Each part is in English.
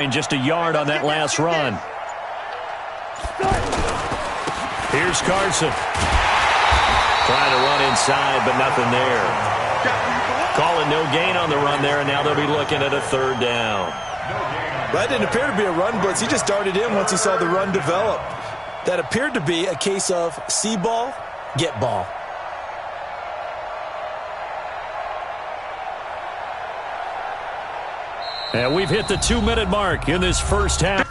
And just a yard on that last run. Here's Carson. Trying to run inside, but nothing there. Calling no gain on the run there, and now they'll be looking at a third down. That didn't appear to be a run blitz. He just darted in once he saw the run develop. That appeared to be a case of see ball, get ball. And we've hit the 2-minute mark in this first half.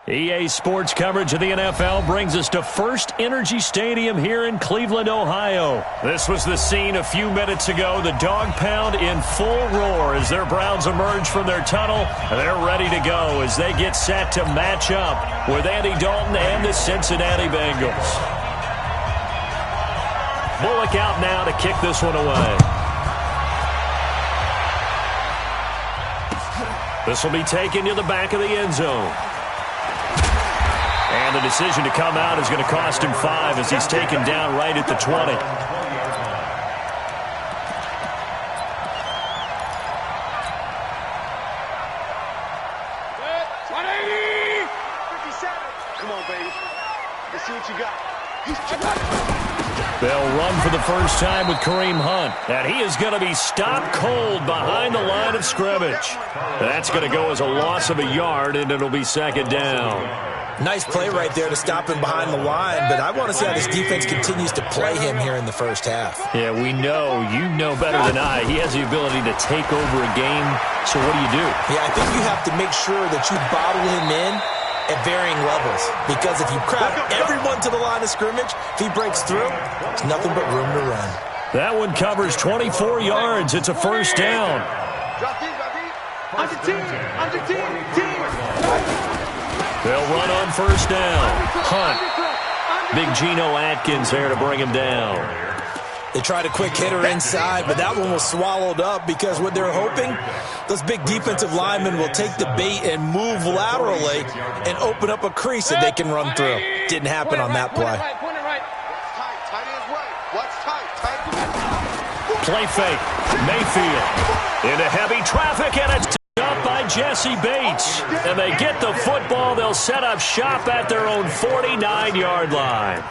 EA Sports coverage of the NFL brings us to First Energy Stadium here in Cleveland, Ohio. This was the scene a few minutes ago. The dog pound in full roar as their Browns emerge from their tunnel. They're ready to go as they get set to match up with Andy Dalton and the Cincinnati Bengals. Bullock out now to kick this one away. This will be taken to the back of the end zone. And the decision to come out is going to cost him 5 as he's taken down right at the 20. Come on, baby. Let's see what you got. They'll run for the first time with Kareem Hunt. And he is going to be stopped cold behind the line of scrimmage. That's going to go as a loss of a yard, and it'll be second down. Nice play right there to stop him behind the line, but I want to see how this defense continues to play him here in the first half. Yeah, we know. You know better than I. He has the ability to take over a game, so what do? Yeah, I think you have to make sure that you bottle him in at varying levels, because if you crowd everyone to the line of scrimmage, if he breaks through, there's nothing but room to run. That one covers 24 yards. It's a first down. They'll run on first down. Hunt. Big Geno Atkins there to bring him down. They tried a quick hitter inside, but that one was swallowed up because what they're hoping, those big defensive linemen will take the bait and move laterally and open up a crease that they can run through. Didn't happen on that play. Play fake. Mayfield into heavy traffic, and it's up by Jesse Bates. And they get the football. They'll set up shop at their own 49-yard line.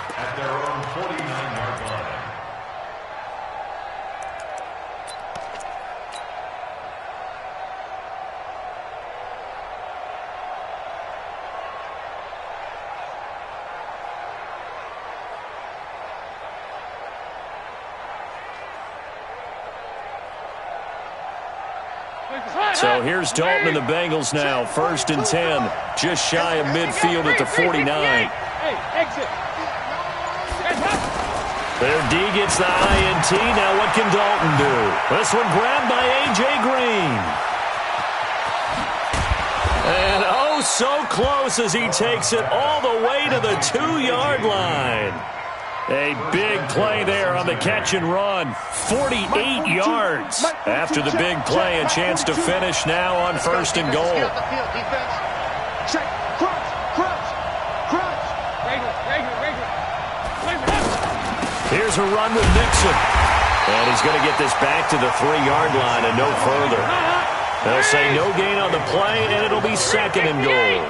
So here's Dalton and the Bengals now. 1st and 10. Just shy of midfield at the 49. Their D gets the INT. Now what can Dalton do? This one grabbed by A.J. Green. And oh, so close as he takes it all the way to the 2-yard line. A big play there on the catch and run. 48 yards. After the big play, a chance to finish now on 1st and goal. Here's a run with Nixon. And he's going to get this back to the 3-yard line and no further. They'll say no gain on the play, and it'll be 2nd and goal.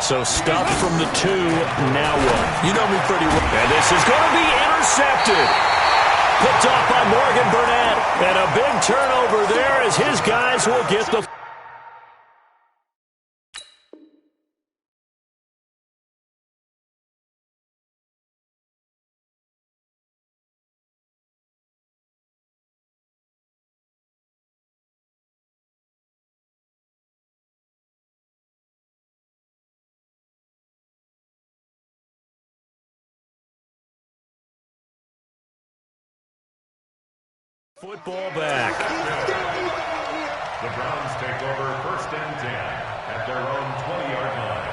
So stuffed from the 2, now what? You know me pretty well. And this is going to be intercepted. Picked off by Morgan Burnett. And a big turnover there as his guys will get the... Football back. The Browns take over 1st and 10 at their own 20-yard line.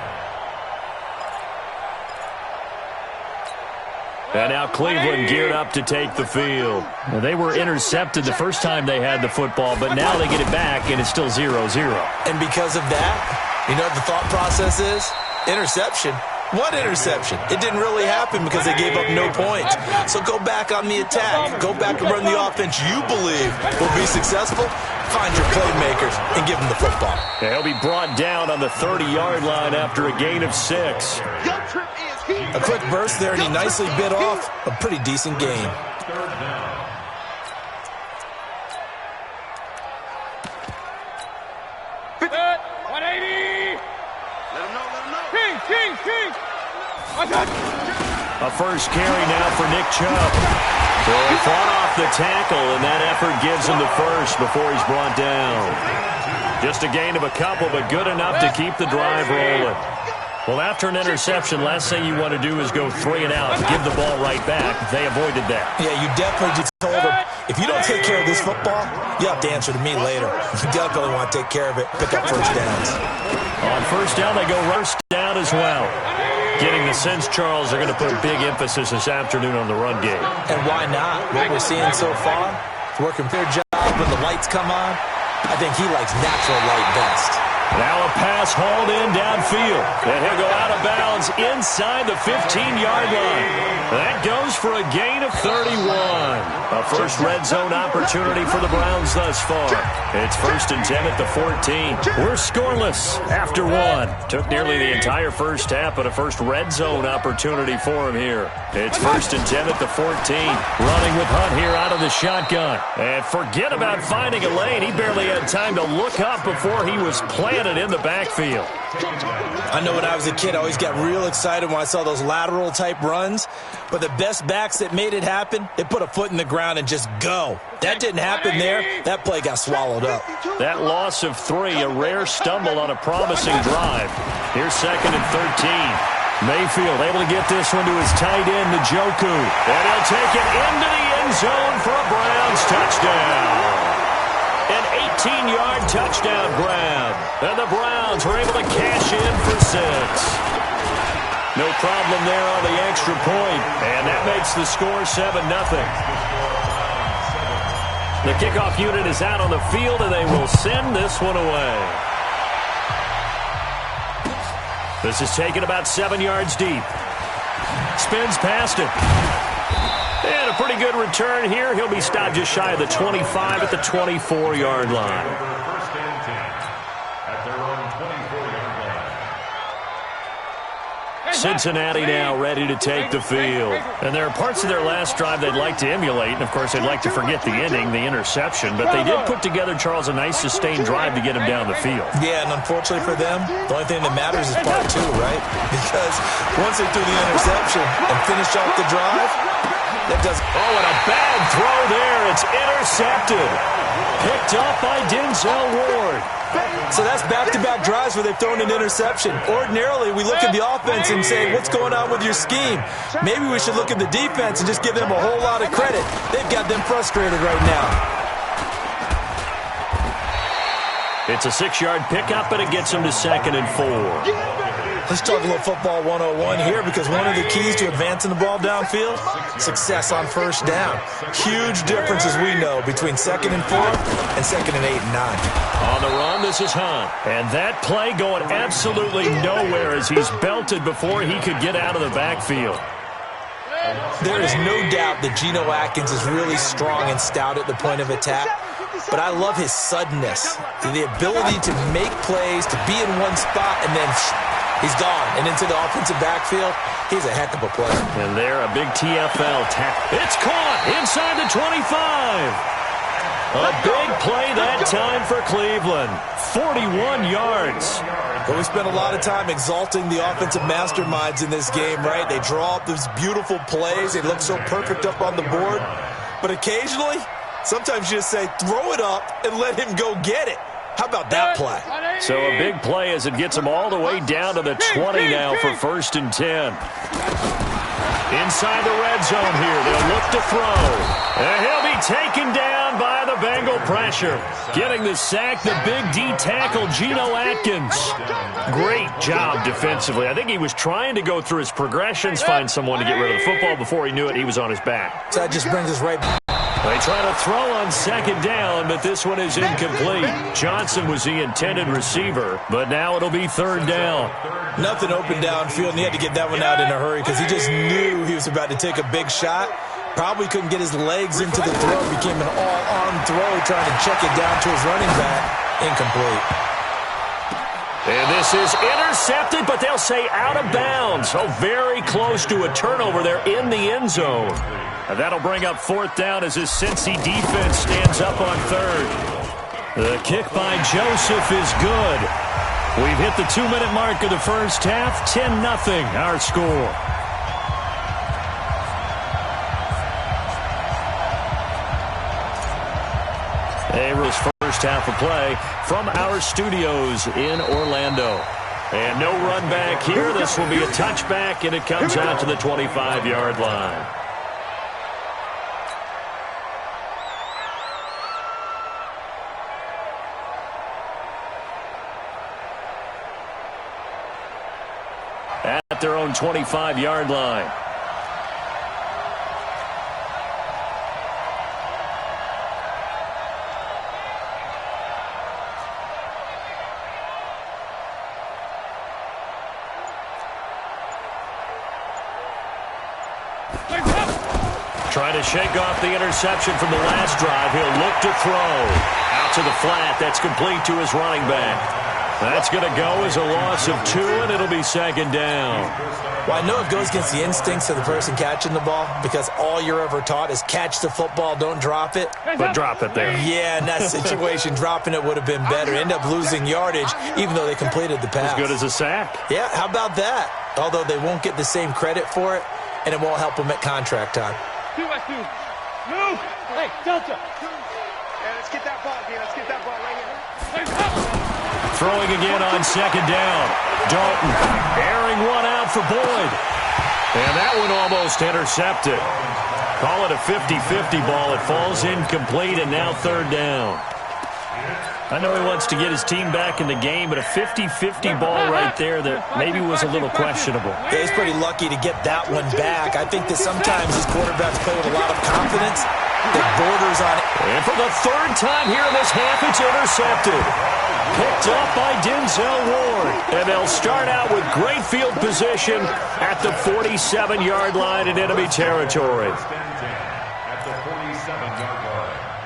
And now Cleveland geared up to take the field. Well, they were intercepted the first time they had the football, but now they get it back, and it's still 0-0. And because of that, you know what the thought process is? Interception. What interception? It didn't really happen because they gave up no points. So go back on the attack. Go back and run the offense you believe will be successful. Find your playmakers and give them the football. He'll be brought down on the 30-yard line after a gain of 6. A quick burst there, and he nicely bit off a pretty decent gain. 3rd down. A first carry now for Nick Chubb. So he fought off the tackle, and that effort gives him the first before he's brought down. Just a gain of a couple, but good enough to keep the drive rolling. Well, after an interception, last thing you want to do is go 3 and out and give the ball right back. They avoided that. Yeah, you definitely just told them, if you don't take care of this football, you have to answer to me later. You definitely want to take care of it, pick up first downs. On first down, they go first down as well. Getting the sense, Charles, they're going to put a big emphasis this afternoon on the run game. And why not? What we're seeing so far, it's working their job when the lights come on. I think he likes natural light best. Now a pass hauled in downfield. And he'll go out of bounds inside the 15-yard line. That goes for a gain of 31. A first red zone opportunity for the Browns thus far. It's 1st and 10 at the 14. We're scoreless after 1. Took nearly the entire first half, but a first red zone opportunity for him here. It's 1st and 10 at the 14. Running with Hunt here out of the shotgun. And forget about finding a lane. He barely had time to look up before he was planted in the backfield. I know when I was a kid, I always got real excited when I saw those lateral type runs. But the best backs that made it happen, they put a foot in the ground and just go. That didn't happen there. That play got swallowed up. That loss of 3, a rare stumble on a promising drive. Here's 2nd and 13. Mayfield able to get this one to his tight end, Njoku. And he'll take it into the end zone for a Browns touchdown. An 18-yard touchdown grab. And the Browns were able to cash in for 6. No problem there on the extra point. And that makes the score 7-0. The kickoff unit is out on the field, and they will send this one away. This is taken about 7 yards deep. Spins past it. And a pretty good return here. He'll be stopped just shy of the 25 at the 24-yard line. First and 10 at their own 24-yard line. Cincinnati now ready to take the field. And there are parts of their last drive they'd like to emulate. And, of course, they'd like to forget the ending, the interception. But they did put together, Charles, a nice sustained drive to get him down the field. Yeah, and unfortunately for them, the only thing that matters is part 2, right? Because once they threw the interception and finished off the drive, that does. Oh, and a bad throw there. It's intercepted. Picked up by Denzel Ward. So that's back-to-back drives where they've thrown an interception. Ordinarily, we look at the offense and say, what's going on with your scheme? Maybe we should look at the defense and just give them a whole lot of credit. They've got them frustrated right now. It's a 6-yard pickup, and it gets them to 2nd and 4. Let's talk a little football 101 here, because one of the keys to advancing the ball downfield, success on first down. Huge difference, as we know, between 2nd and 4 and 2nd and 8 and 9. On the run, this is Hunt. And that play going absolutely nowhere as he's belted before he could get out of the backfield. There is no doubt that Geno Atkins is really strong and stout at the point of attack. But I love his suddenness, the ability to make plays, to be in one spot, and then he's gone. And into the offensive backfield, he's a heck of a player. And there, a big TFL tackle. It's caught inside the 25. A big play that time for Cleveland. 41 yards. But we spent a lot of time exalting the offensive masterminds in this game, right? They draw up these beautiful plays. They look so perfect up on the board. But occasionally, sometimes you just say, throw it up and let him go get it. How about that play? So a big play as it gets him all the way down to the 20 now for 1st and 10. Inside the red zone here, they'll look to throw. And he'll be taken down by the Bengal pressure. Getting the sack, the big D tackle, Geno Atkins. Great job defensively. I think he was trying to go through his progressions, find someone to get rid of the football. Before he knew it, he was on his back. So that just brings us right back. They try to throw on 2nd down, but this one is incomplete. Johnson was the intended receiver, but now it'll be 3rd down. Nothing open downfield, and he had to get that one out in a hurry because he just knew he was about to take a big shot. Probably couldn't get his legs into the throw. Became an all-arm throw, trying to check it down to his running back. Incomplete. And this is intercepted, but they'll say out of bounds. So very close to a turnover there in the end zone. And that'll bring up 4th down as his Cincy defense stands up on 3rd. The kick by Joseph is good. We've hit the 2-minute mark of the first half. 10-0 our score. Averill's first half of play from our studios in Orlando. And no run back here. This will be a touchback, and it comes out to the 25-yard line. At their own 25-yard line. Trying to shake off the interception from the last drive. He'll look to throw. Out to the flat. That's complete to his running back. That's going to go as a loss of 2, and it'll be second down. Well, I know it goes against the instincts of the person catching the ball because all you're ever taught is catch the football, don't drop it. But drop it there. Yeah, in that situation, dropping it would have been better. End up losing yardage, even though they completed the pass. As good as a sack. Yeah, how about that? Although they won't get the same credit for it, and it won't help them at contract time. Move! Hey, Delta! Yeah, let's get that ball here. Let's get that ball right here. Throwing again on second down. Dalton airing one out for Boyd. And that one almost intercepted. Call it a 50-50 ball. It falls incomplete, and now third down. I know he wants to get his team back in the game, but a 50-50 ball right there that maybe was a little questionable. Yeah, he's pretty lucky to get that one back. I think that sometimes his quarterbacks play with a lot of confidence that borders on it. And for the third time here in this half, it's intercepted. Picked up by Denzel Ward. And they'll start out with great field position at the 47-yard line in enemy territory.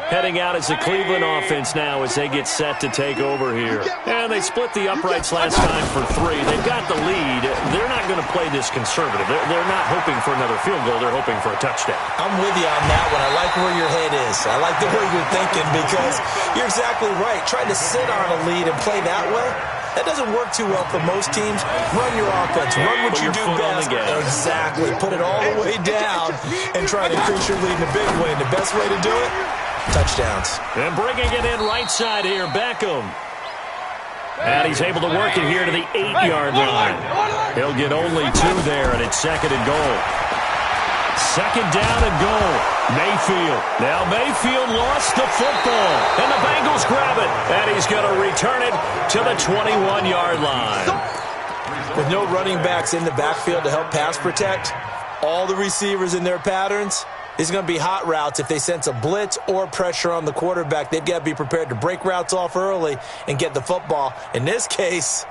Heading out as the Cleveland offense now as they get set to take over here. And they split the uprights last time for 3. They've got the lead. They're not going to play this conservative. They're not hoping for another field goal. They're hoping for a touchdown. I'm with you on that one. I like where your head is. I like the way you're thinking because you're exactly right. Trying to sit on a lead and play that way, that doesn't work too well for most teams. Run your offense. Run what you do best. Exactly. Put it all the way down and try to increase your lead in a big way. And the best way to do it, touchdowns. And bringing it in right side here, Beckham. And he's able to work it here to the 8-yard line. He'll get only 2 there, and it's second and goal. Second down and goal. Mayfield. Now Mayfield lost the football, and the Bengals grab it. And he's going to return it to the 21-yard line. With no running backs in the backfield to help pass protect, all the receivers in their patterns, these are going to be hot routes. If they sense a blitz or pressure on the quarterback, they've got to be prepared to break routes off early and get the football. In this case,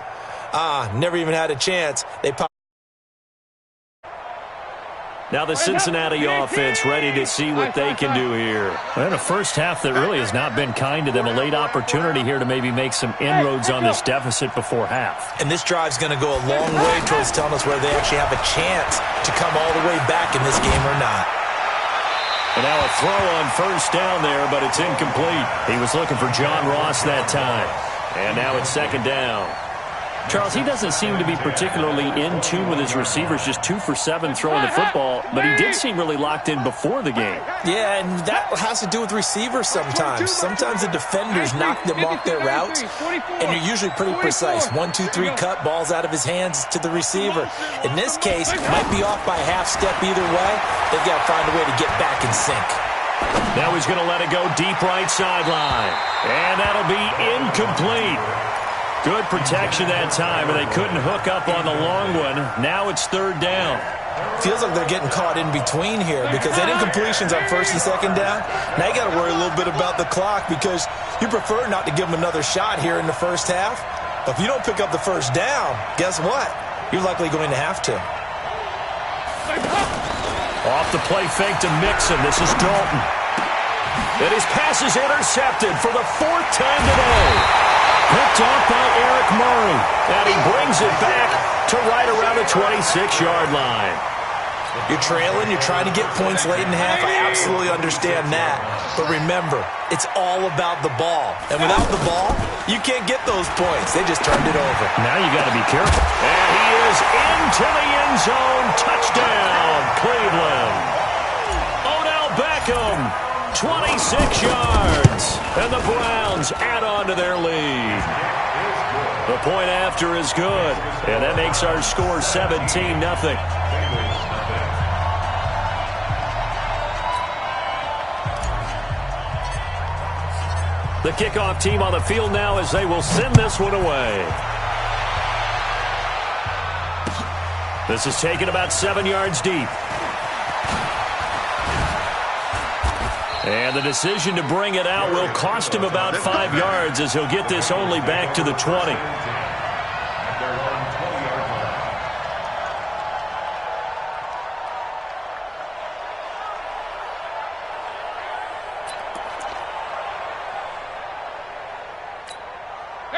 never even had a chance. They pop. Now the Cincinnati offense ready to see what they can do here. And a first half that really has not been kind to them. A late opportunity here to maybe make some inroads on this deficit before half. And this drive's going to go a long way towards telling us whether they actually have a chance to come all the way back in this game or not. And now a throw on first down there, but it's incomplete. He was looking for John Ross that time. And now it's second down. Charles, he doesn't seem to be particularly in tune with his receivers, just 2 for 7 throwing the football, but he did seem really locked in before the game. Yeah, and that has to do with receivers sometimes. Sometimes the defenders knock them off their routes, and you're usually pretty precise. 1, 2, 3 cut, balls out of his hands to the receiver. In this case, might be off by a half step either way. They've got to find a way to get back in sync. Now he's going to let it go deep right sideline, and that'll be incomplete. Good protection that time, and they couldn't hook up on the long one. Now it's third down. Feels like they're getting caught in between here because they did completions on first and second down. Now you got to worry a little bit about the clock because you prefer not to give them another shot here in the first half. But if you don't pick up the first down, guess what? You're likely going to have to. Off the play fake to Mixon. This is Dalton. And his pass is intercepted for the 4th time today. Picked off by Eric Murray. And he brings it back to right around the 26-yard line. You're trailing. You're trying to get points late in half. I absolutely understand that. But remember, it's all about the ball. And without the ball, you can't get those points. They just turned it over. Now you got to be careful. And he is into the end zone. Touchdown, Cleveland. Odell Beckham 26 yards. And the Browns add on to their lead. The point after is good. And that makes our score 17-0. The kickoff team on the field now as they will send this one away. This is taken about 7 yards deep. And the decision to bring it out will cost him about 5 yards as he'll get this only back to the 20.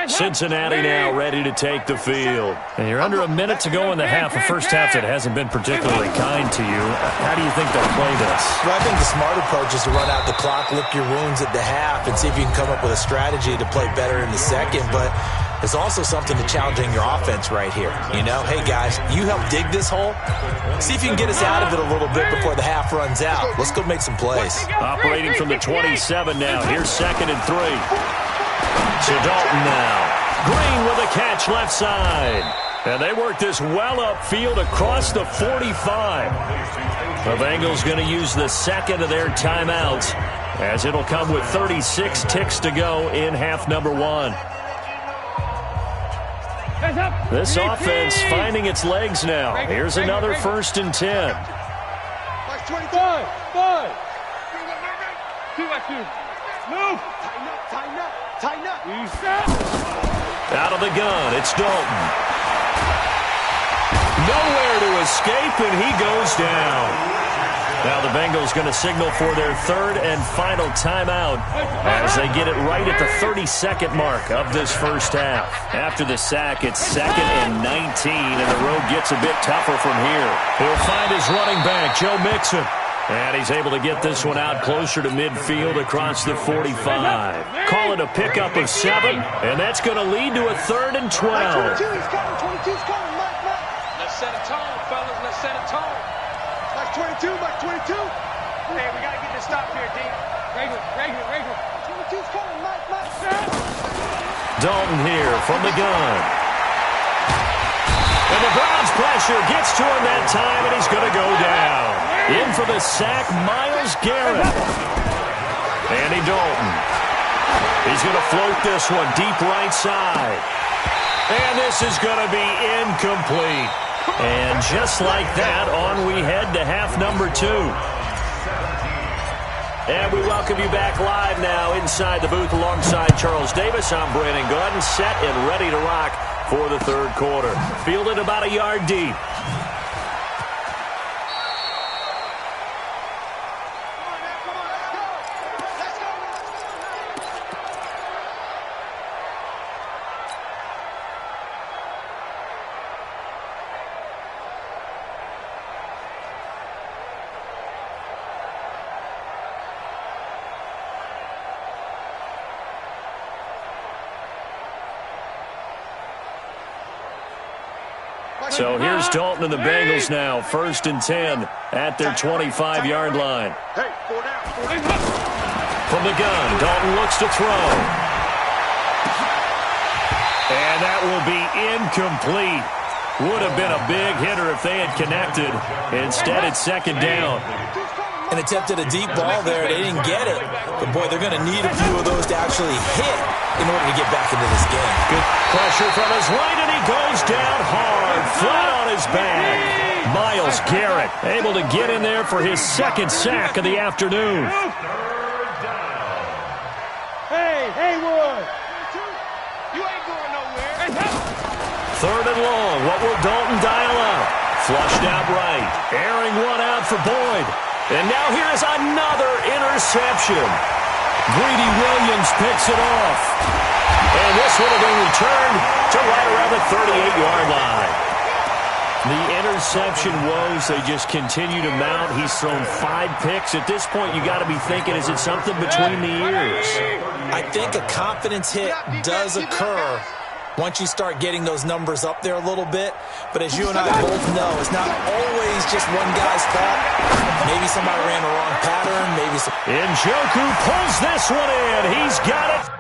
Cincinnati now ready to take the field. And you're under a minute to go in the half, a first half that hasn't been particularly kind to you. How do you think they'll play this? Well, I think the smart approach is to run out the clock, lick your wounds at the half, and see if you can come up with a strategy to play better in the second. But there's also something to challenging your offense right here. You know, hey, guys, you help dig this hole. See if you can get us out of it a little bit before the half runs out. Let's go make some plays. Operating from the 27 now. Here's 2nd and 3. To Dalton now. Green with a catch left side. And they work this well upfield across the 45. The Bengals going to use the second of their timeouts as it'll come with 36 ticks to go in half number 1. This offense finding its legs now. Here's another 1st and 10. Move. Tighten up. Out of the gun, it's Dalton. Nowhere to escape, and he goes down. Now the Bengals going to signal for their 3rd and final timeout as they get it right at the 32nd mark of this first half. After the sack, it's 2nd and 19, and the road gets a bit tougher from here. He'll find his running back, Joe Mixon. And he's able to get this one out closer to midfield across the 45. Call it a pickup of 7, and that's going to lead to a 3rd and 12. 22's coming. 22's coming. Mike. Let's set a tone, fellas. Let's set a tone. Mike 22. Hey, we got to get this stop here, D. Regular. 22's coming. Mike. Dalton here from the gun. And the Browns pressure gets to him that time, and he's going to go down. In for the sack, Myles Garrett. Andy Dalton. He's going to float this one deep right side. And this is going to be incomplete. And just like that, on we head to half number 2. And we welcome you back live now inside the booth alongside Charles Davis. I'm Brandon Gordon, set and ready to rock for the 3rd quarter. Fielded about a yard deep. So here's Dalton and the Bengals now, 1st and 10 at their 25-yard line. From the gun, Dalton looks to throw. And that will be incomplete. Would have been a big hitter if they had connected. Instead, it's 2nd down. And attempted a deep ball there. They didn't get it. But, boy, they're going to need a few of those to actually hit in order to get back into this game. Good pressure from his right, and he goes down hard, flat on his back. Myles Garrett able to get in there for his 2nd sack of the afternoon. Hey, Haywood. You ain't going nowhere. 3rd and long. What will Dalton dial up? Flushed out right. Airing one out for Boyd. And now here's another interception. Greedy Williams picks it off. And this would have been returned to right around the 38-yard line. The interception woes, they just continue to mount. He's thrown 5 picks. At this point, you got to be thinking, is it something between the ears? I think a confidence hit does occur once you start getting those numbers up there a little bit. But as you and I both know, it's not always just one guy's fault. Maybe somebody ran the wrong pattern. Maybe Njoku pulls this one in. He's got it.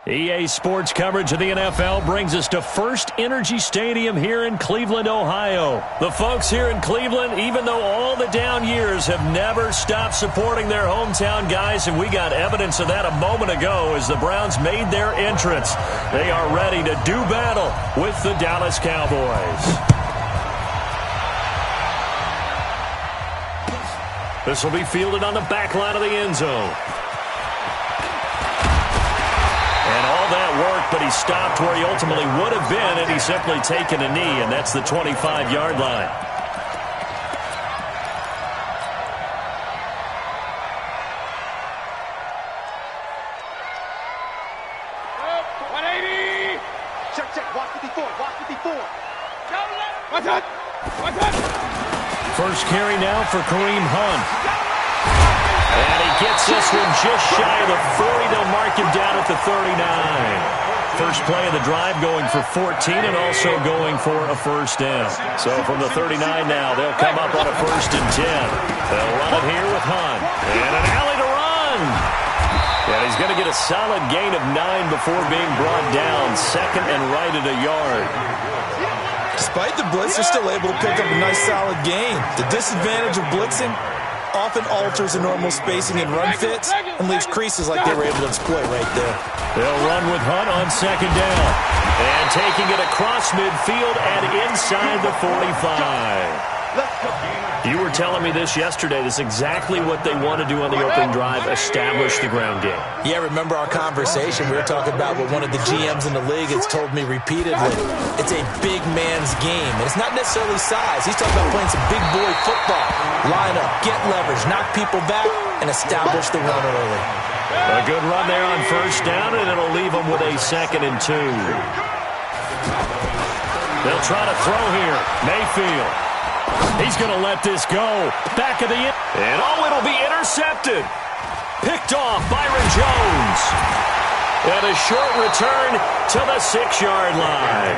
EA Sports coverage of the NFL brings us to First Energy Stadium here in Cleveland, Ohio. The folks here in Cleveland, even though all the down years, have never stopped supporting their hometown guys, and we got evidence of that a moment ago as the Browns made their entrance. They are ready to do battle with the Dallas Cowboys. This will be fielded on the back line of the end zone. And all that work, but he stopped where he ultimately would have been had he simply taken a knee, and that's the 25-yard line. Check. Watch 54. First carry now for Kareem Hunt. And he gets this one just shy of the 40. They'll mark him down at the 39. First play of the drive going for 14 and also going for a first down. So from the 39 now, they'll come up on a 1st and 10. They'll run it here with Hunt. And an alley to run. And he's going to get a solid gain of 9 before being brought down. 2nd and right at a yard. Despite the blitz, they're still able to pick up a nice solid gain. The disadvantage of blitzing often alters the normal spacing and run fits and leaves creases like they were able to exploit right there. They'll run with Hunt on second down. And taking it across midfield and inside the 45. You were telling me this yesterday. This is exactly what they want to do on the opening drive, establish the ground game. Yeah, remember our conversation? We were talking about what one of the GMs in the league has told me repeatedly. It's a big man's game. And it's not necessarily size. He's talking about playing some big boy football. Line up, get leverage, knock people back, and establish the run early. A good run there on first down, and it'll leave them with a 2nd and 2. They'll try to throw here. Mayfield. He's going to let this go. Back of the end. And it'll be intercepted. Picked off Byron Jones. And a short return to the 6-yard line.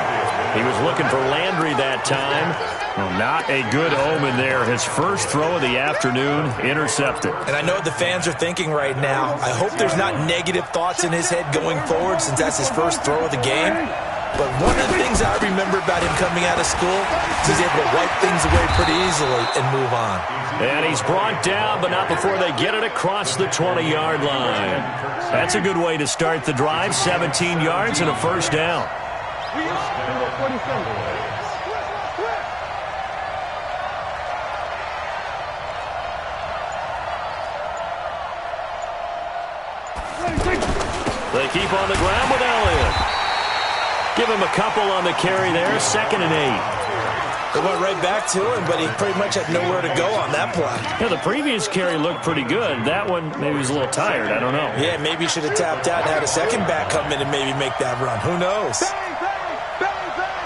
He was looking for Landry that time. Well, not a good omen there. His first throw of the afternoon, intercepted. And I know what the fans are thinking right now. I hope there's not negative thoughts in his head going forward since that's his first throw of the game. But one of the things I remember about him coming out of school is he's able to wipe things away pretty easily and move on. And he's brought down, but not before they get it across the 20-yard line. That's a good way to start the drive. 17 yards and a first down. They keep on the ground with Elliott. Give him a couple on the carry there. 2nd and 8. They went right back to him, but he pretty much had nowhere to go on that play. Yeah, the previous carry looked pretty good. That one, maybe he was a little tired. I don't know. Yeah, maybe he should have tapped out and had a second back come in and maybe make that run. Who knows? Bang, bang, bang, bang,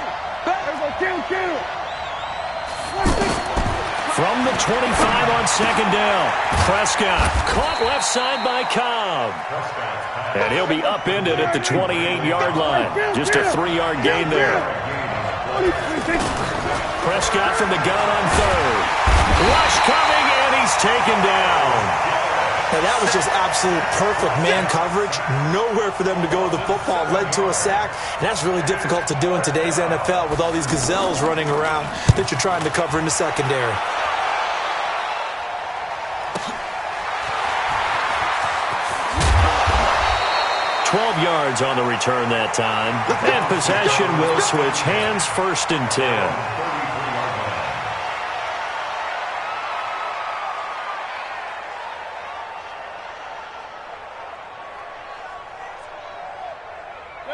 bang. There's a kill. From the 25 on second down, Prescott caught left side by Cobb. And he'll be upended at the 28-yard line. Just a 3-yard gain there. Prescott from the gun on third. Rush coming, and he's taken down. Now that was just absolute perfect man coverage. Nowhere for them to go with the football. Led to a sack, and that's really difficult to do in today's NFL with all these gazelles running around that you're trying to cover in the secondary. 12 yards on the return that time. And possession will switch hands. 1st and 10.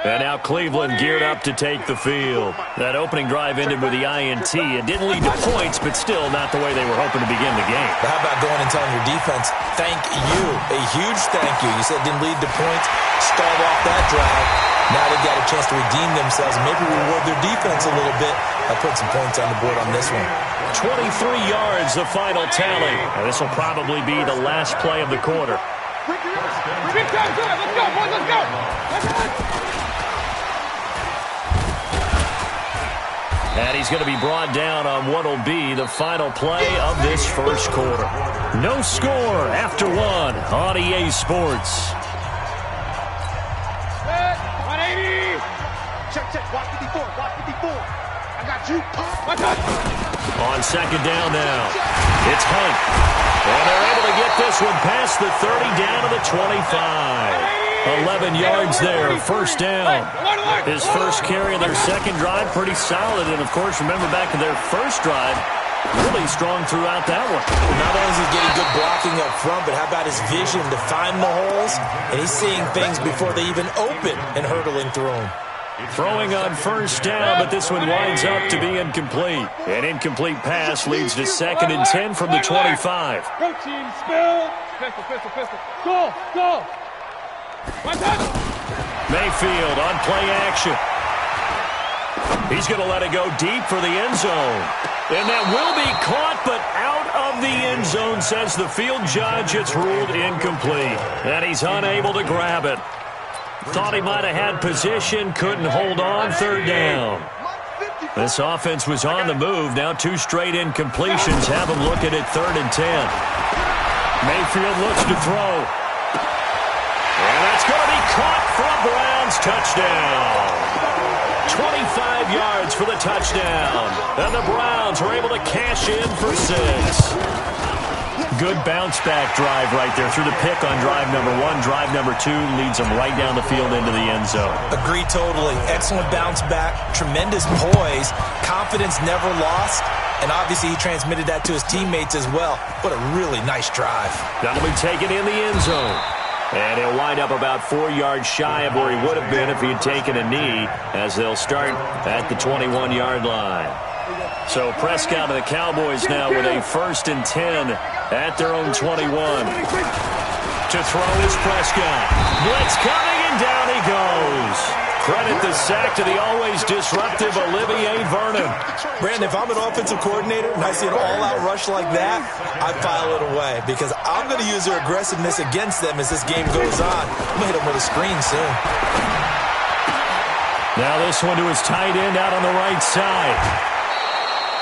And now Cleveland geared up to take the field. That opening drive ended with the INT. It didn't lead to points, but still not the way they were hoping to begin the game. But how about going and telling your defense, thank you, a huge thank you. You said it didn't lead to points, start off that drive. Now they got a chance to redeem themselves, maybe reward their defense a little bit by putting some points on the board on this one. 23 yards, the final tally. And this will probably be the last play of the quarter. Big time, good. Let's go, boys, let's go. And he's going to be brought down on what will be the final play of this first quarter. No score after 1 on EA Sports. 180. Check. Watch 54. I got you. On second down now, it's Hunt. And they're able to get this one past the 30 down to the 25. 11 yards there, first down. His first carry of their second drive, pretty solid. And, of course, remember back to their first drive, really strong throughout that one. Not only is he getting good blocking up front, but how about his vision to find the holes? And he's seeing things before they even open and hurtling through them. Throwing on first down, but this one winds up to be incomplete. An incomplete pass leads to 2nd and 10 from the 25. Go team, spill. Pistol. Go. Mayfield on play action. He's going to let it go deep for the end zone. And that will be caught, but out of the end zone, says the field judge. It's ruled incomplete. And he's unable to grab it. Thought he might have had position, couldn't hold on, 3rd down. This offense was on the move. Now 2 straight incompletions have him looking at 3rd and 10. Mayfield looks to throw. And that's going to be caught for a Browns touchdown. 35 yards for the touchdown. And the Browns are able to cash in for 6. Good bounce-back drive right there through the pick on drive number 1. Drive number 2 leads them right down the field into the end zone. Agree totally. Excellent bounce-back, tremendous poise, confidence never lost, and obviously he transmitted that to his teammates as well. What a really nice drive. That'll be taken in the end zone. And he'll wind up about 4 yards shy of where he would have been if he had taken a knee, as they'll start at the 21-yard line. So Prescott and the Cowboys now with a 1st and 10 at their own 21. To throw is Prescott. Blitz coming, and down he goes. Credit the sack to the always disruptive Olivier Vernon. Brandon, if I'm an offensive coordinator and I see an all-out rush like that, I file it away because I'm going to use their aggressiveness against them as this game goes on. I'm going to hit them with a screen soon. Now this one to his tight end out on the right side.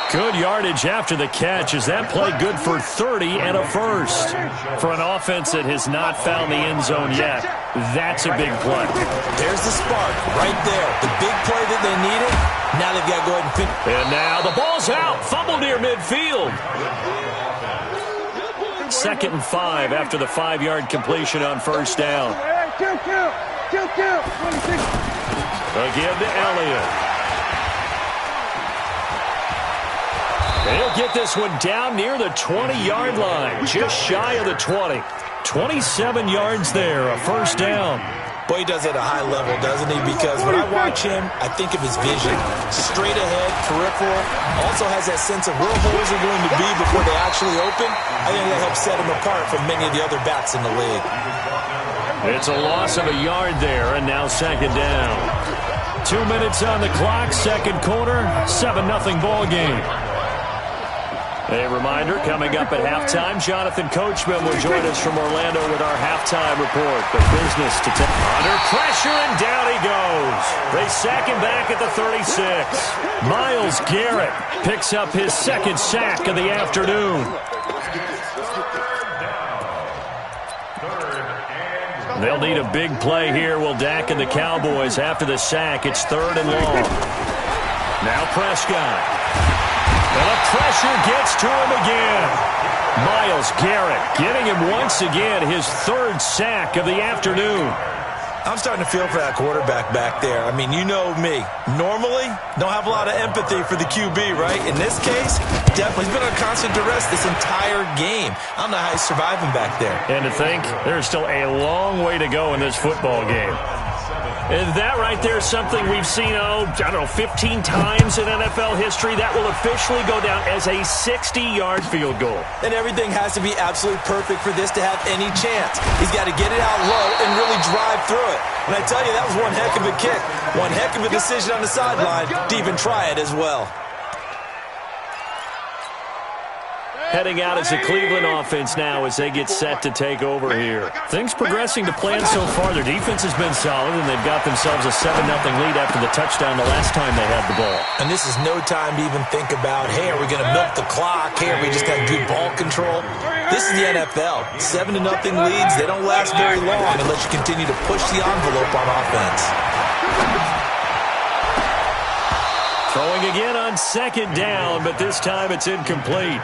Good yardage after the catch as that play good for 30 and a 1st. For an offense that has not found the end zone yet, that's a big play. There's the spark right there. The big play that they needed. Now they've got to go ahead and pick. And now the ball's out. Fumble near midfield. 2nd and 5 after the 5-yard completion on 1st down. Again to Elliott. They'll get this one down near the 20-yard line, just shy of the 20. 27 yards there, a 1st down. Boy, he does it at a high level, doesn't he? Because when I watch him, I think of his vision. Straight ahead, peripheral. Also has that sense of where holes are going to be before they actually open. I think that helps set him apart from many of the other backs in the league. It's a loss of a yard there, and now 2nd down. 2 minutes on the clock, 2nd quarter, 7-0 ball game. A reminder, coming up at halftime, Jonathan Coachman will join us from Orlando with our halftime report. The business to take. Under pressure, and down he goes. They sack him back at the 36. Myles Garrett picks up his 2nd sack of the afternoon. They'll need a big play here, will Dak and the Cowboys. After the sack, it's 3rd and long. Now Prescott. And the pressure gets to him again. Myles Garrett getting him once again his 3rd sack of the afternoon. I'm starting to feel for that quarterback back there. I mean, you know me. Normally, don't have a lot of empathy for the QB, right? In this case, definitely. He's been under constant duress this entire game. I don't know how he's surviving back there. And to think, there's still a long way to go in this football game. And that right there is something we've seen, 15 times in NFL history. That will officially go down as a 60-yard field goal. And everything has to be absolutely perfect for this to have any chance. He's got to get it out low and really drive through it. And I tell you, that was one heck of a kick. One heck of a decision on the sideline to even try it as well. Heading out as a Cleveland offense now as they get set to take over here. Things progressing to plan so far. Their defense has been solid, and they've got themselves a 7-0 lead after the touchdown the last time they had the ball. And this is no time to even think about, hey, are we going to milk the clock? Hey, are we just got good ball control? This is the NFL. 7-0 leads, they don't last very long unless you continue to push the envelope on offense. Throwing again on 2nd down, but this time it's incomplete.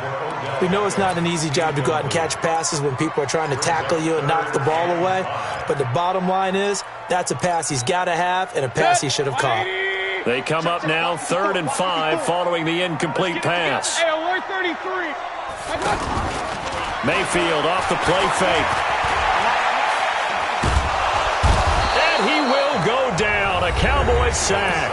We know it's not an easy job to go out and catch passes when people are trying to tackle you and knock the ball away. But the bottom line is, that's a pass he's got to have and a pass he should have caught. They come up now 3rd and 5 following the incomplete pass. Hey, alert 33. Mayfield off the play fake. And he will go down. A Cowboy sack.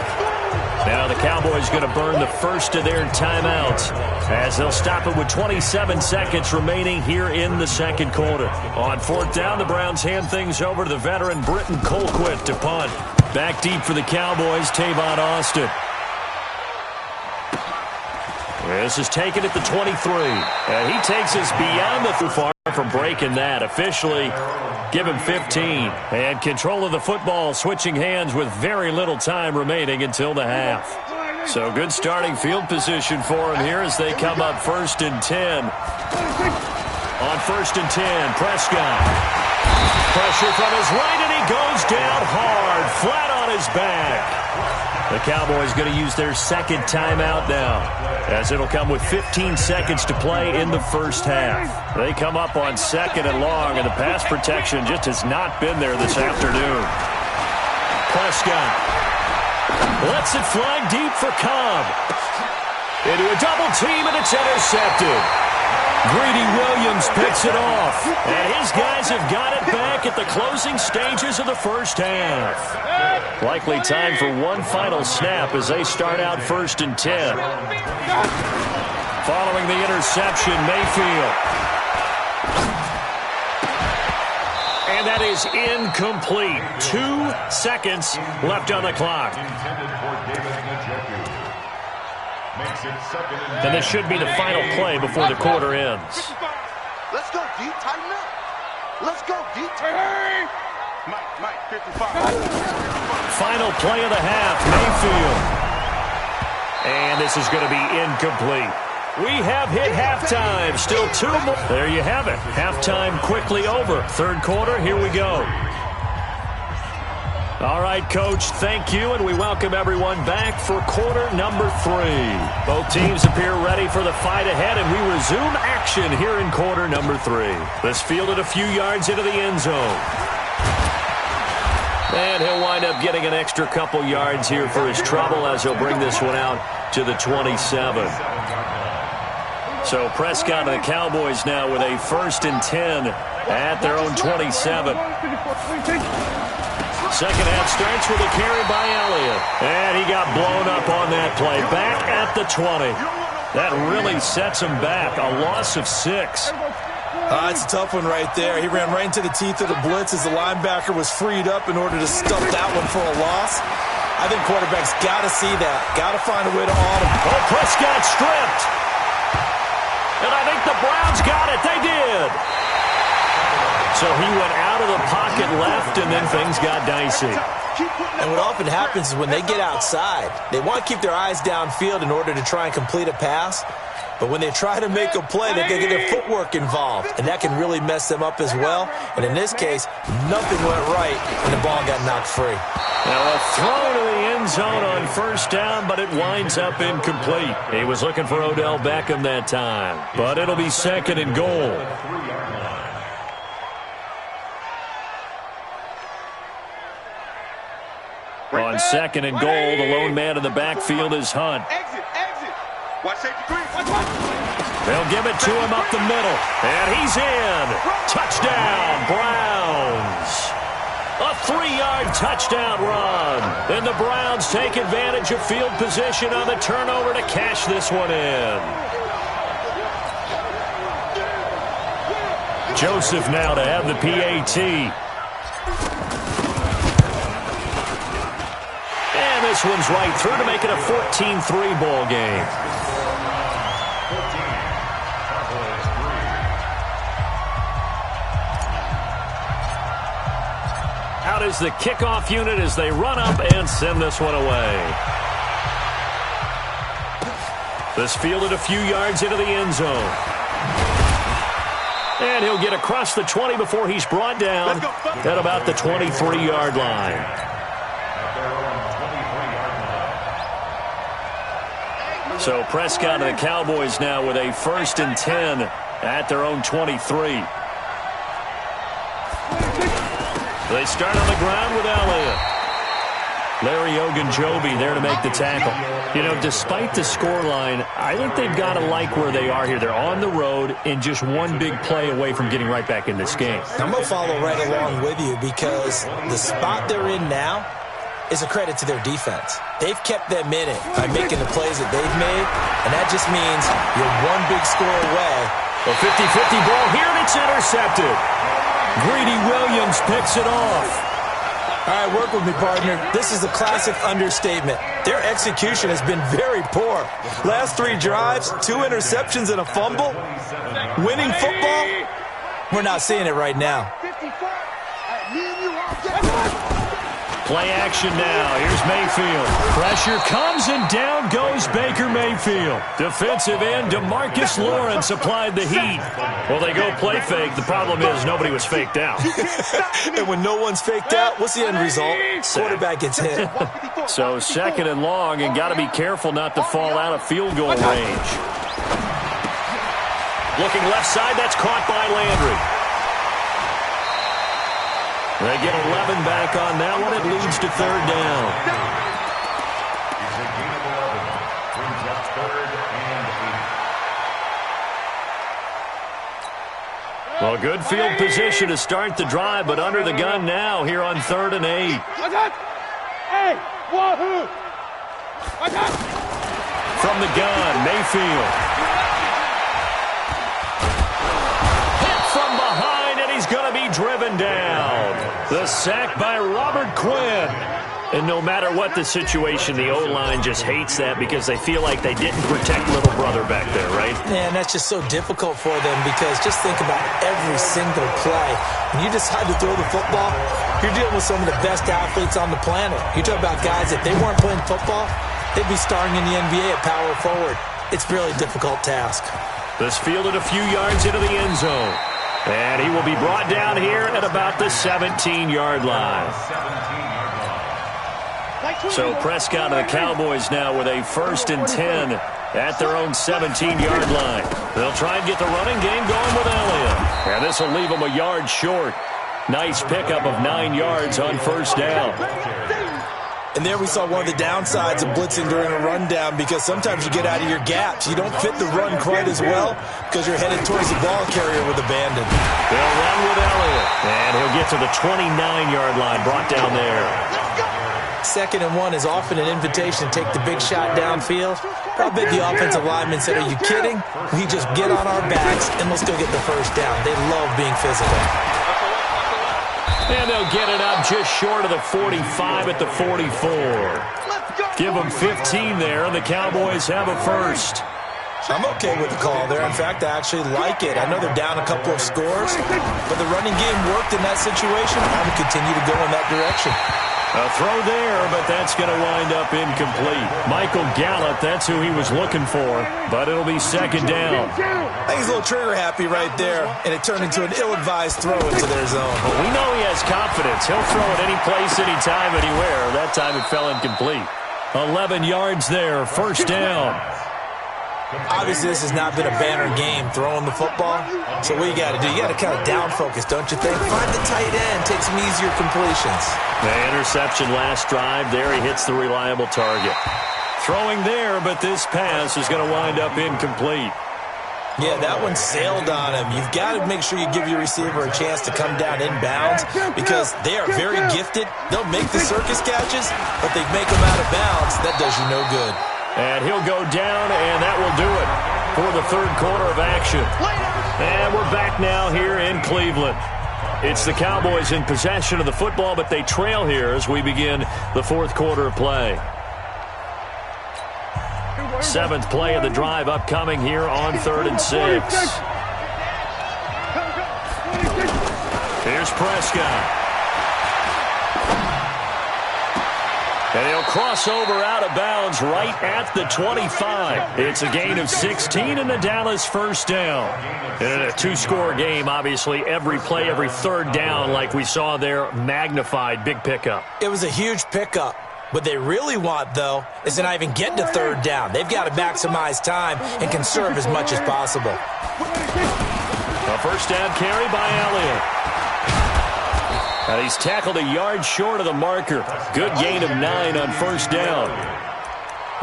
Now the Cowboys going to burn the first of their timeouts as they'll stop it with 27 seconds remaining here in the 2nd quarter. On 4th down, the Browns hand things over to the veteran Britton Colquitt to punt. Back deep for the Cowboys, Tavon Austin. This is taken at the 23. And he takes us beyond the far from breaking that. Officially, give him 15. And control of the football switching hands with very little time remaining until the half. So good starting field position for him here as they come up 1st and 10. On 1st and 10, Prescott. Pressure from his right, and he goes down hard, flat on is back. The Cowboys going to use their second timeout now, as it'll come with 15 seconds to play in the first half. They come up on 2nd and long, and the pass protection just has not been there this afternoon. Prescott lets it fly deep for Cobb. Into a double team, and it's intercepted. Greedy Williams picks it off, and his guys have got it back at the closing stages of the first half. Likely time for one final snap as they start out 1st and 10. Following the interception, Mayfield. And that is incomplete. 2 seconds left on the clock. And this should be the final play before the quarter ends. Let's go, D. Tighten up. Let's go, D. Mike, 55. Final play of the half, Mayfield. And this is going to be incomplete. We have hit halftime. Still 2 more. There you have it. Halftime quickly over. 3rd quarter, here we go. All right, Coach, thank you, and we welcome everyone back for quarter number 3. Both teams appear ready for the fight ahead, and we resume action here in quarter number 3. This fielded a few yards into the end zone. And he'll wind up getting an extra couple yards here for his trouble as he'll bring this one out to the 27. So Prescott and the Cowboys now with a 1st and 10 at their own 27. Second half starts with a carry by Elliott. And he got blown up on that play. Back at the 20. That really sets him back. A loss of 6. It's a tough one right there. He ran right into the teeth of the blitz as the linebacker was freed up in order to stuff that one for a loss. I think quarterbacks got to see that. Got to find a way to autumn. Oh, Prescott stripped. And I think the Browns got it. They did. So he went out of the pocket left, and then things got dicey. And what often happens is when they get outside, they want to keep their eyes downfield in order to try and complete a pass. But when they try to make a play, they can get their footwork involved, and that can really mess them up as well. And in this case, nothing went right, and the ball got knocked free. Now a throw to the end zone on 1st down, but it winds up incomplete. He was looking for Odell Beckham that time, but it'll be 2nd and goal. On 2nd and goal, the lone man in the backfield is Hunt. Exit. Watch safety green. They'll give it to him up the middle. And he's in. Touchdown, Browns. A 3-yard touchdown run. And the Browns take advantage of field position on the turnover to cash this one in. Joseph now to have the PAT. And this one's right through to make it a 14-3 ball game. Out is the kickoff unit as they run up and send this one away. This fielded a few yards into the end zone. And he'll get across the 20 before he's brought down at about the 23-yard line. So Prescott and the Cowboys now with a 1st and 10 at their own 23. They start on the ground with Elliott. Larry Ogunjobi there to make the tackle. You know, despite the scoreline, I think they've got to like where they are here. They're on the road and just one big play away from getting right back in this game. I'm going to follow right along with you because the spot they're in now is a credit to their defense. They've kept them in it by making the plays that they've made, and that just means you're one big score away. A 50-50 ball here, and it's intercepted. Greedy Williams picks it off. All right, work with me, partner. This is a classic understatement. Their execution has been very poor. Last 3 drives, 2 interceptions and a fumble. Winning football? We're not seeing it right now. Play action now. Here's Mayfield. Pressure comes, and down goes Baker Mayfield. Defensive end DeMarcus Lawrence applied the heat. Well, they go play fake. The problem is nobody was faked out. And when no one's faked out, what's the end result? Quarterback gets hit. So 2nd and long, and got to be careful not to fall out of field goal range. Looking left side, that's caught by Landry. They get 11 back on that one. It leads to 3rd down. It's a gain of 11. Brings up 3rd and 8. Well, good field position to start the drive, but under the gun now here on 3rd and 8. From the gun, Mayfield. Hit from behind, and he's going to be driven down. The sack by Robert Quinn. And no matter what the situation, the O-line just hates that because they feel like they didn't protect little brother back there, right? Man, that's just so difficult for them because just think about every single play. When you decide to throw the football, you're dealing with some of the best athletes on the planet. You talk about guys, if they weren't playing football, they'd be starring in the NBA at power forward. It's a really difficult task. This fielded a few yards into the end zone. And he will be brought down here at about the 17-yard line. So Prescott and the Cowboys now with a 1st and 10 at their own 17-yard line. They'll try and get the running game going with Elliott. And this will leave them a yard short. Nice pickup of 9 yards on 1st down. And there we saw one of the downsides of blitzing during a rundown because sometimes you get out of your gaps. You don't fit the run quite as well because you're headed towards the ball carrier with abandon. They'll run with Elliott. And he'll get to the 29-yard line, brought down there. 2nd and 1 is often an invitation to take the big shot downfield. I bet the offensive lineman said, are you kidding? We just get on our backs and let's go get the 1st down. They love being physical. And they'll get it up just short of the 45 at the 44. Give them 15 there, and the Cowboys have a 1st. I'm okay with the call there. In fact, I actually like it. I know they're down a couple of scores, but the running game worked in that situation. I would continue to go in that direction. A throw there, but that's going to wind up incomplete. Michael Gallup, that's who he was looking for, but it'll be 2nd down. I think he's a little trigger happy right there, and it turned into an ill-advised throw into their zone. But we know he has confidence. He'll throw it any place, anytime, anywhere. That time it fell incomplete. 11 yards there, 1st down. Obviously, this has not been a banner game throwing the football. So what you got to do, you got to kind of down focus, don't you think? Find the tight end, take some easier completions. The interception last drive. There he hits the reliable target. Throwing there, but this pass is going to wind up incomplete. Yeah, that one sailed on him. You've got to make sure you give your receiver a chance to come down inbounds because they are very gifted. They'll make the circus catches, but they make them out of bounds. That does you no good. And he'll go down, and that will do it for the 3rd quarter of action. And we're back now here in Cleveland. It's the Cowboys in possession of the football, but they trail here as we begin the 4th quarter of play. 7th play of the drive upcoming here on 3rd and 6. Here's Prescott. And he'll cross over out of bounds right at the 25. It's a gain of 16 and the Dallas 1st down. And in a 2-score game, obviously, every play, every 3rd down, like we saw there, magnified, big pickup. It was a huge pickup. What they really want, though, is to not even get to 3rd down. They've got to maximize time and conserve as much as possible. A 1st down carry by Elliott. And he's tackled a yard short of the marker. Good gain of 9 on 1st down.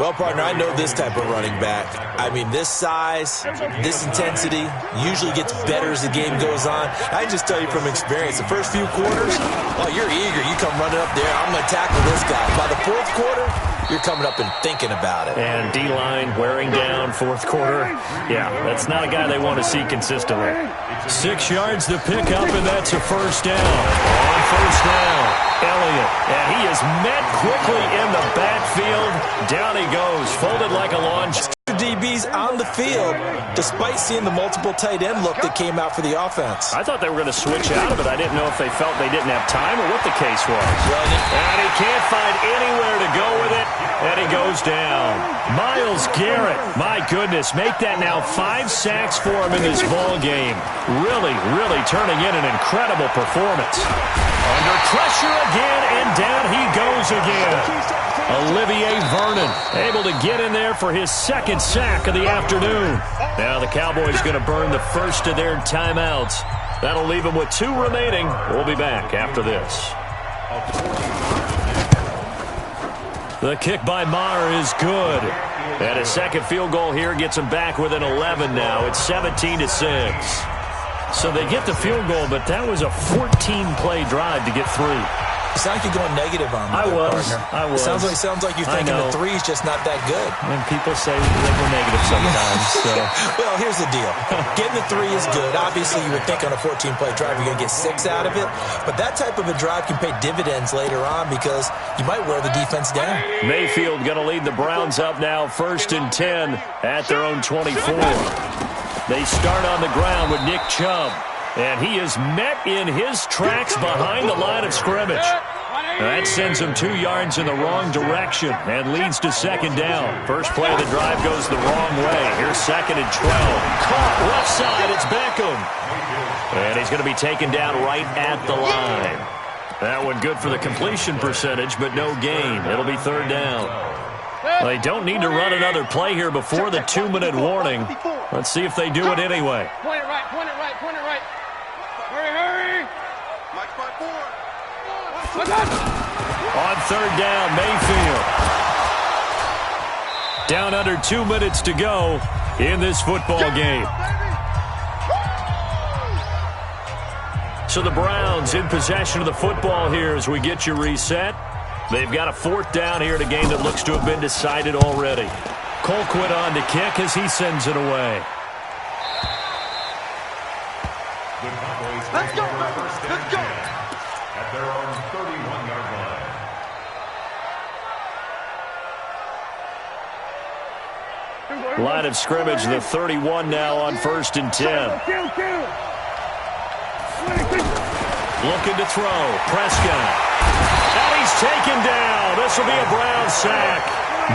Well, partner, I know this type of running back. I mean, this size, this intensity usually gets better as the game goes on. I can just tell you from experience, the first few quarters, oh, you're eager. You come running up there, I'm going to tackle this guy. By the 4th quarter, you're coming up and thinking about it. And D-line wearing down 4th quarter. Yeah, that's not a guy they want to see consistently. 6 yards to pick up, and that's a 1st down. On 1st down, Elliott. And he is met quickly in the backfield. Down he goes, folded like a lawn chair. DBs he's on the field despite seeing the multiple tight end look that came out for the offense. I thought they were going to switch out of it. I didn't know if they felt they didn't have time or what the case was. And he can't find anywhere to go with it, and he goes down. Myles Garrett, my goodness, make that now 5 sacks for him in this ball game. Really, really turning in an incredible performance. Under pressure again, and down he goes again. Olivier Vernon able to get in there for his 2nd sack of the afternoon. Now the Cowboys going to burn the first of their timeouts. That'll leave them with 2 remaining. We'll be back after this. The kick by Maher is good. And a second field goal here gets them back within 11 now. It's 17-6. So they get the field goal, but that was a 14-play drive to get through. You sound like you're going negative on me. I was. Sounds like you're thinking the 3's just not that good. And people say they go negative sometimes. So. Well, here's the deal. Getting the 3 is good. Obviously, you would think on a 14-play drive you're going to get 6 out of it. But that type of a drive can pay dividends later on because you might wear the defense down. Mayfield going to lead the Browns up now, 1st and 10 at their own 24. They start on the ground with Nick Chubb. And he is met in his tracks behind the line of scrimmage. That sends him 2 yards in the wrong direction and leads to 2nd down. First play of the drive goes the wrong way. Here's 2nd and 12. Caught left side, it's Beckham. And he's going to be taken down right at the line. That one good for the completion percentage, but no gain. It'll be 3rd down. They don't need to run another play here before the 2-minute warning. Let's see if they do it anyway. Point it right, point it right, point it right. Hurry! Mike 5-4. On 3rd down, Mayfield. Down under 2 minutes to go in this football game. So the Browns in possession of the football here as we get you reset. They've got a 4th down here in a game that looks to have been decided already. Colquitt on to kick as he sends it away. Let's go, let's go. At their own 31-yard line. Line of scrimmage, the 31 now on 1st and 10. Looking to throw. Prescott. And he's taken down. This will be a Brown sack.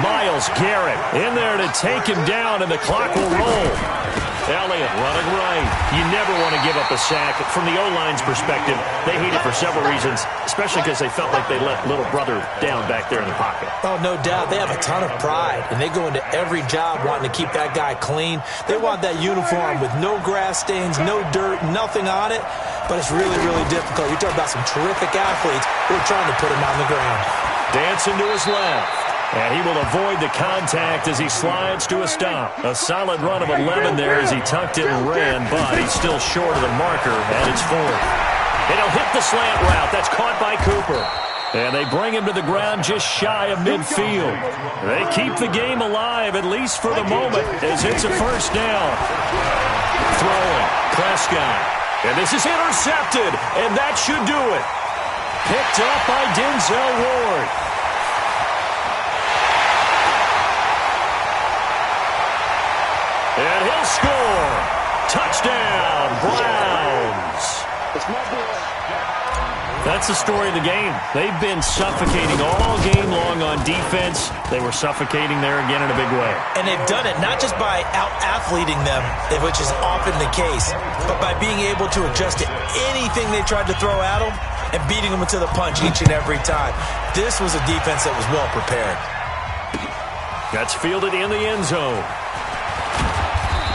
Myles Garrett in there to take him down, and the clock will roll. Elliott running right. You never want to give up a sack. From the O-line's perspective, they hate it for several reasons, especially because they felt like they let little brother down back there in the pocket. Oh, no doubt. They have a ton of pride, and they go into every job wanting to keep that guy clean. They want that uniform with no grass stains, no dirt, nothing on it, but it's really, really difficult. You're talking about some terrific athletes who are trying to put him on the ground. Dancing to his left. And he will avoid the contact as he slides to a stop. A solid run of 11 there as he tucked it and ran, but he's still short of the marker, and it's 4th. And he'll hit the slant route. That's caught by Cooper. And they bring him to the ground just shy of midfield. They keep the game alive, at least for the moment, as it's a 1st down. Throwing. Prescott. And this is intercepted, and that should do it. Picked up by Denzel Ward. And he'll score. Touchdown, Browns. That's the story of the game. They've been suffocating all game long on defense. They were suffocating there again in a big way. And they've done it not just by out-athleting them, which is often the case, but by being able to adjust to anything they tried to throw at them and beating them to the punch each and every time. This was a defense that was well prepared. That's fielded in the end zone.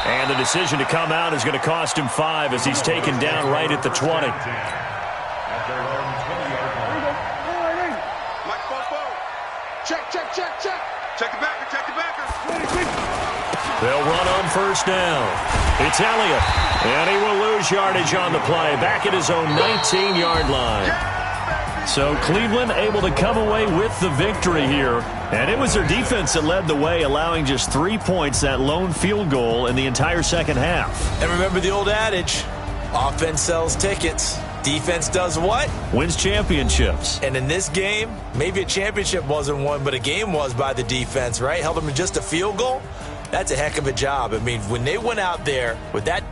And the decision to come out is going to cost him 5 as he's taken down right at the 20. At their own 20-yard line. Mike 4-4. Check. Check the backer. They'll run on 1st down. It's Elliott. And he will lose yardage on the play. Back at his own 19-yard line. So Cleveland able to come away with the victory here. And it was their defense that led the way, allowing just 3 points, that lone field goal in the entire second half. And remember the old adage, offense sells tickets. Defense does what? Wins championships. And in this game, maybe a championship wasn't won, but a game was by the defense, right? Held them to just a field goal. That's a heck of a job. I mean, when they went out there with that